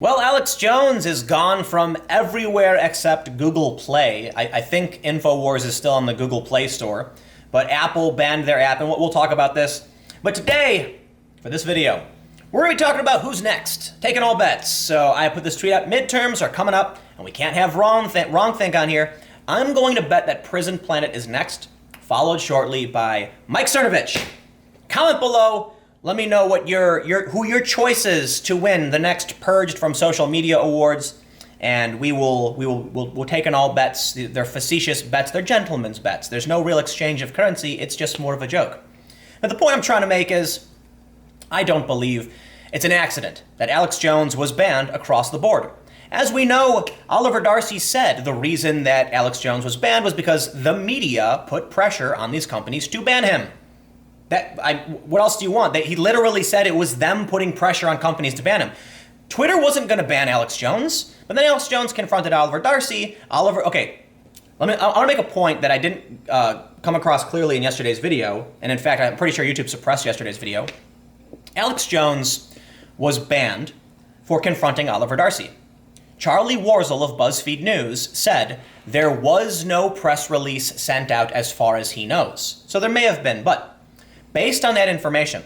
Well, Alex Jones is gone from everywhere except Google Play. I think Infowars is still on the Google Play Store, but Apple banned their app, and we'll talk about this. But today, for this video, we're going to be talking about who's next, taking all bets. So I put this tweet out, midterms are coming up, and we can't have wrong think on here. I'm going to bet that Prison Planet is next, followed shortly by Mike Cernovich. Comment below. Let me know what who your choice is to win the next Purged from Social Media Awards, and we'll take in all bets. They're facetious bets. They're gentlemen's bets. There's no real exchange of currency. It's just more of a joke. But the point I'm trying to make is, I don't believe it's an accident that Alex Jones was banned across the board. As we know, Oliver Darcy said the reason that Alex Jones was banned was because the media put pressure on these companies to ban him. What else do you want? He literally said it was them putting pressure on companies to ban him. Twitter wasn't going to ban Alex Jones, but then Alex Jones confronted Oliver Darcy. I want to make a point that I didn't come across clearly in yesterday's video, and in fact, I'm pretty sure YouTube suppressed yesterday's video. Alex Jones was banned for confronting Oliver Darcy. Charlie Warzel of BuzzFeed News said there was no press release sent out as far as he knows. So there may have been, but based on that information,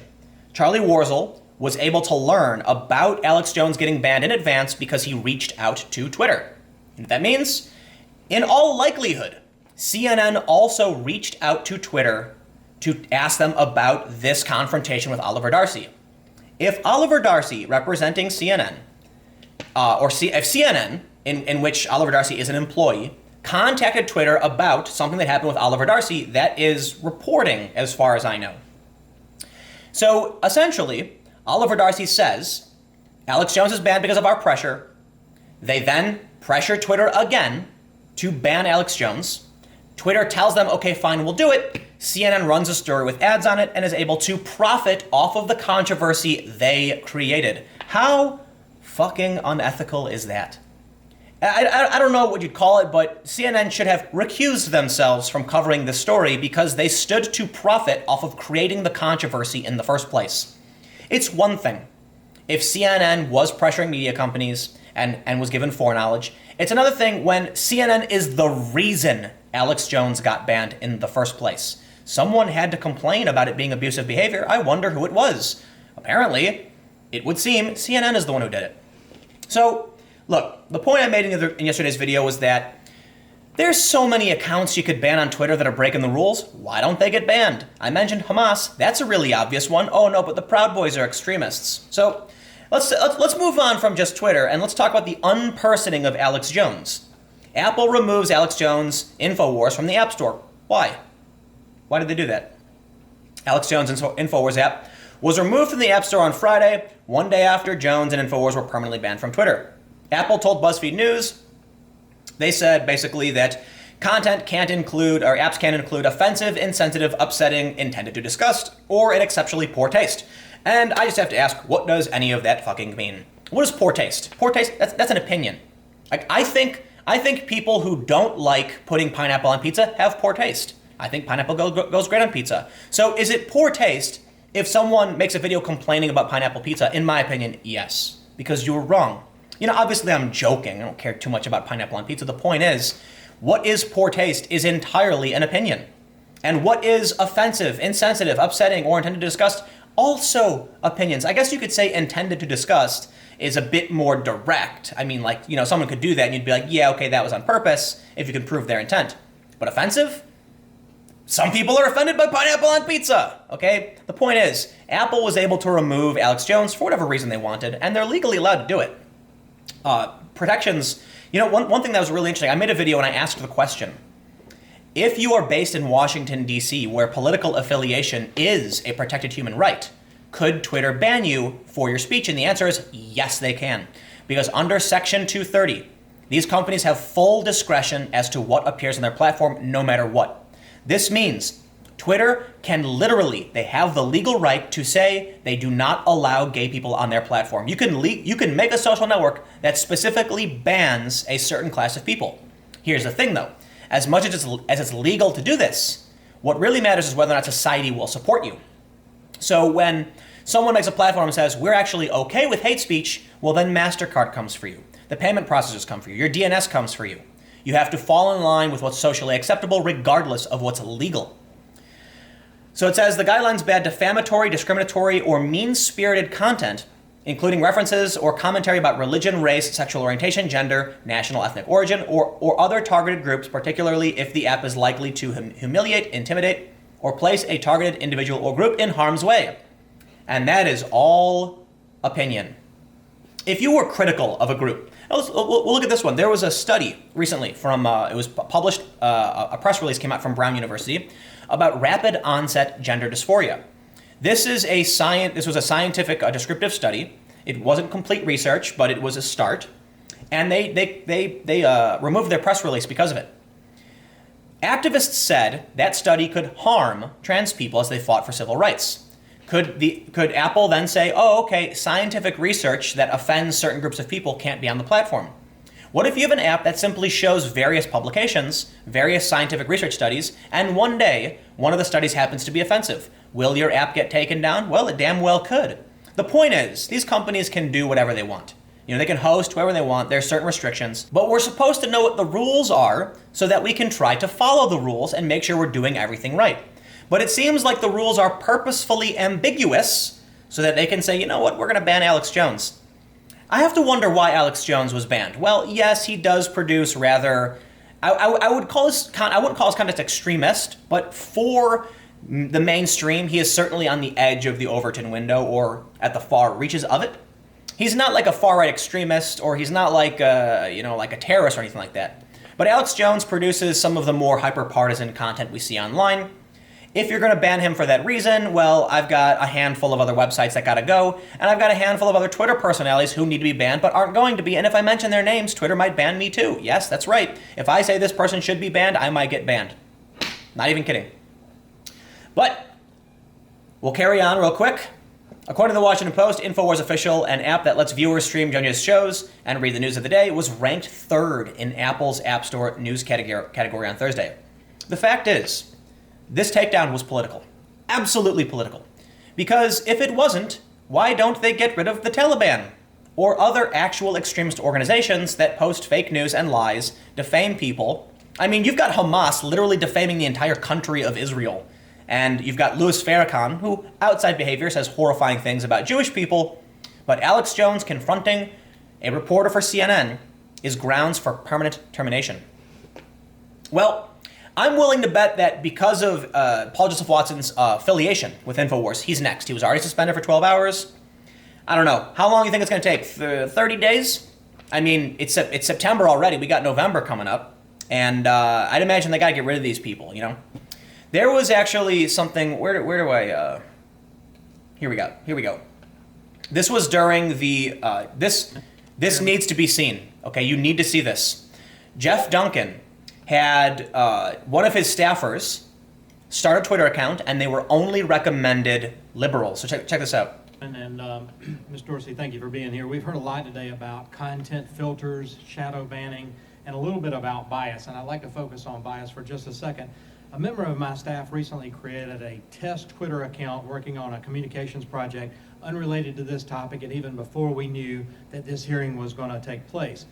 Charlie Warzel was able to learn about Alex Jones getting banned in advance because he reached out to Twitter. You know what that means? In all likelihood, CNN also reached out to Twitter to ask them about this confrontation with Oliver Darcy. If Oliver Darcy, representing CNN, if CNN, in which Oliver Darcy is an employee, contacted Twitter about something that happened with Oliver Darcy, that is reporting as far as I know. So essentially, Oliver Darcy says, Alex Jones is banned because of our pressure. They then pressure Twitter again to ban Alex Jones. Twitter tells them, okay, fine, we'll do it. CNN runs a story with ads on it and is able to profit off of the controversy they created. How fucking unethical is that? I don't know what you'd call it, but CNN should have recused themselves from covering this story because they stood to profit off of creating the controversy in the first place. It's one thing if CNN was pressuring media companies and was given foreknowledge. It's another thing when CNN is the reason Alex Jones got banned in the first place. Someone had to complain about it being abusive behavior. I wonder who it was. Apparently, it would seem CNN is the one who did it. So, look, the point I made in yesterday's video was that there's so many accounts you could ban on Twitter that are breaking the rules. Why don't they get banned? I mentioned Hamas. That's a really obvious one. Oh no, but the Proud Boys are extremists. So let's move on from just Twitter and let's talk about the unpersoning of Alex Jones. Apple removes Alex Jones' Infowars from the App Store. Why? Why did they do that? Alex Jones' Infowars app was removed from the App Store on Friday, one day after Jones and Infowars were permanently banned from Twitter. Apple told BuzzFeed News, they said basically that content can't include, or apps can't include offensive, insensitive, upsetting, intended to disgust, or in exceptionally poor taste. And I just have to ask, what does any of that fucking mean? What is poor taste? Poor taste, that's an opinion. Like, I think people who don't like putting pineapple on pizza have poor taste. I think pineapple goes great on pizza. So is it poor taste if someone makes a video complaining about pineapple pizza? In my opinion, yes, because you were wrong. You know, obviously I'm joking. I don't care too much about pineapple on pizza. The point is, what is poor taste is entirely an opinion. And what is offensive, insensitive, upsetting, or intended to disgust, also opinions. I guess you could say intended to disgust is a bit more direct. I mean, like, you know, someone could do that and you'd be like, yeah, okay, that was on purpose, if you can prove their intent. But offensive? Some people are offended by pineapple on pizza, okay? The point is, Apple was able to remove Alex Jones for whatever reason they wanted, and they're legally allowed to do it. Protections, you know, one thing that was really interesting, I made a video and I asked the question, if you are based in Washington, D.C., where political affiliation is a protected human right, could Twitter ban you for your speech? And the answer is yes, they can. Because under Section 230, these companies have full discretion as to what appears on their platform, no matter what. This means Twitter can literally, they have the legal right to say they do not allow gay people on their platform. You can make a social network that specifically bans a certain class of people. Here's the thing though, as much as it's legal to do this, what really matters is whether or not society will support you. So when Someone makes a platform and says, we're actually okay with hate speech, well then MasterCard comes for you. The payment processors come for you. Your DNS comes for you. You have to fall in line with what's socially acceptable regardless of what's legal. So it says the guidelines ban defamatory, discriminatory, or mean-spirited content, including references or commentary about religion, race, sexual orientation, gender, national ethnic origin, or other targeted groups, particularly if the app is likely to humiliate, intimidate, or place a targeted individual or group in harm's way. And that is all opinion. If you were critical of a group, we'll look at this one. There was a study recently from, it was published, a press release came out from Brown University about rapid onset gender dysphoria. This was a scientific descriptive study. It wasn't complete research, but it was a start. And they removed their press release because of it. Activists said that study could harm trans people as they fought for civil rights. Could Apple then say, oh, okay, scientific research that offends certain groups of people can't be on the platform? What if you have an app that simply shows various publications, various scientific research studies, and one day, one of the studies happens to be offensive? Will your app get taken down? Well, it damn well could. The point is, these companies can do whatever they want. They can host whoever they want, there's certain restrictions, but we're supposed to know what the rules are so that we can try to follow the rules and make sure we're doing everything right. But it seems like the rules are purposefully ambiguous so that they can say, you know what, we're going to ban Alex Jones. I have to wonder why Alex Jones was banned. Well, yes, he does produce rather, I wouldn't call his content extremist, but for the mainstream, he is certainly on the edge of the Overton window or at the far reaches of it. He's not like a far-right extremist, or he's not like a terrorist or anything like that. But Alex Jones produces some of the more hyper-partisan content we see online. If you're going to ban him for that reason, well, I've got a handful of other websites that gotta go, and I've got a handful of other Twitter personalities who need to be banned but aren't going to be, and if I mention their names, Twitter might ban me too. Yes, that's right. If I say this person should be banned, I might get banned. Not even kidding. But we'll carry on real quick. According to the Washington Post, Infowars Official, an app that lets viewers stream Jonia's shows and read the news of the day, was ranked 3rd in Apple's App Store news category on Thursday. The fact is, this takedown was political. Absolutely political. Because if it wasn't, why don't they get rid of the Taliban? Or other actual extremist organizations that post fake news and lies, defame people. I mean, you've got Hamas literally defaming the entire country of Israel. And you've got Louis Farrakhan, who, outside behavior, says horrifying things about Jewish people. But Alex Jones confronting a reporter for CNN is grounds for permanent termination. Well, I'm willing to bet that because of Paul Joseph Watson's affiliation with Infowars, he's next. He was already suspended for 12 hours. I don't know. How long do you think it's going to take? 30 days? I mean, it's September already. We got November coming up. And I'd imagine they got to get rid of these people, There was actually something, where do I, here we go. This was during the, this needs to be seen, okay? You need to see this. Jeff Duncan had one of his staffers start a Twitter account, and they were only recommended liberals. So check this out. And Ms. Dorsey, thank you for being here. We've heard a lot today about content filters, shadow banning, and a little bit about bias, and I'd like to focus on bias for just a second. A member of my staff recently created a test Twitter account working on a communications project unrelated to this topic, and even before we knew that this hearing was going to take place.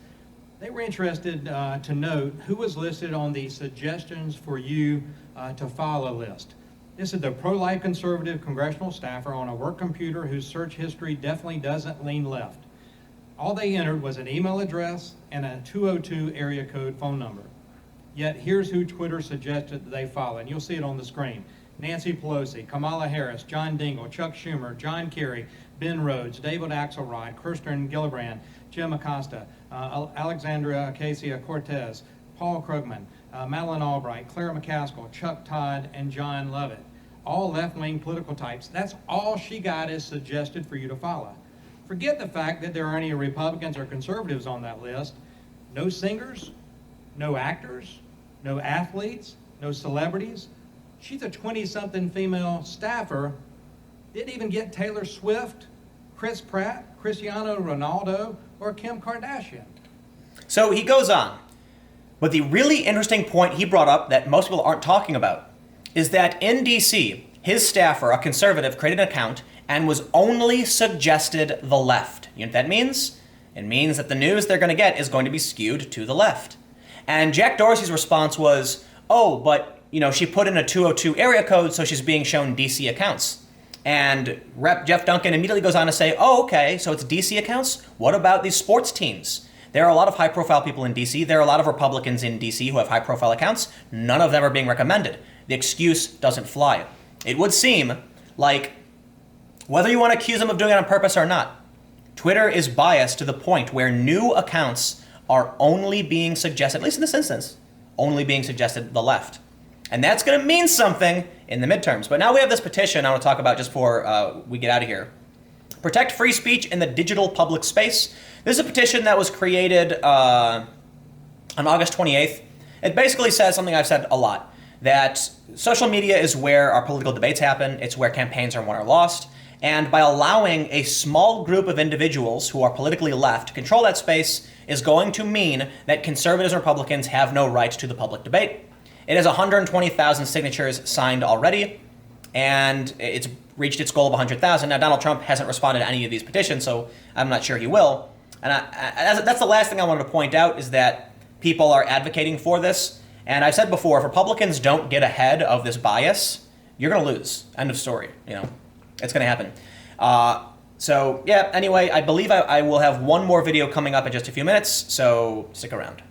They were interested to note who was listed on the suggestions for you to follow list. This is the pro-life conservative congressional staffer on a work computer whose search history definitely doesn't lean left. All they entered was an email address and a 202 area code phone number. Yet here's who Twitter suggested that they follow, and you'll see it on the screen. Nancy Pelosi, Kamala Harris, John Dingell, Chuck Schumer, John Kerry, Ben Rhodes, David Axelrod, Kirsten Gillibrand, Jim Acosta, Alexandria Ocasio-Cortez, Paul Krugman, Madeleine Albright, Claire McCaskill, Chuck Todd, and John Lovett. All left-wing political types. That's all she got as suggested for you to follow. Forget the fact that there are any Republicans or conservatives on that list. No singers, no actors, no athletes, no celebrities. She's a 20-something female staffer. Didn't even get Taylor Swift, Chris Pratt, Cristiano Ronaldo, or Kim Kardashian. So he goes on. But the really interesting point he brought up that most people aren't talking about is that in DC, his staffer, a conservative, created an account and was only suggested the left. You know what that means? It means that the news they're going to get is going to be skewed to the left. And Jack Dorsey's response was, oh, but she put in a 202 area code, so she's being shown DC accounts. And Rep. Jeff Duncan immediately goes on to say, oh, okay, so it's DC accounts? What about these sports teams? There are a lot of high-profile people in DC. There are a lot of Republicans in DC who have high-profile accounts. None of them are being recommended. The excuse doesn't fly. It would seem like, whether you want to accuse them of doing it on purpose or not, Twitter is biased to the point where new accounts are only being suggested, at least in this instance, only being suggested to the left. And that's going to mean something in the midterms. But now we have this petition I want to talk about just before we get out of here. Protect free speech in the digital public space. This is a petition that was created on August 28th. It basically says something I've said a lot, that social media is where our political debates happen. It's where campaigns are won or lost. And by allowing a small group of individuals who are politically left to control that space is going to mean that conservatives and Republicans have no right to the public debate. It has 120,000 signatures signed already, and it's reached its goal of 100,000. Now, Donald Trump hasn't responded to any of these petitions, so I'm not sure he will. And that's the last thing I wanted to point out, is that people are advocating for this. And I've said before, if Republicans don't get ahead of this bias, you're going to lose. End of story. It's going to happen. So, yeah, anyway, I believe I will have one more video coming up in just a few minutes, so stick around.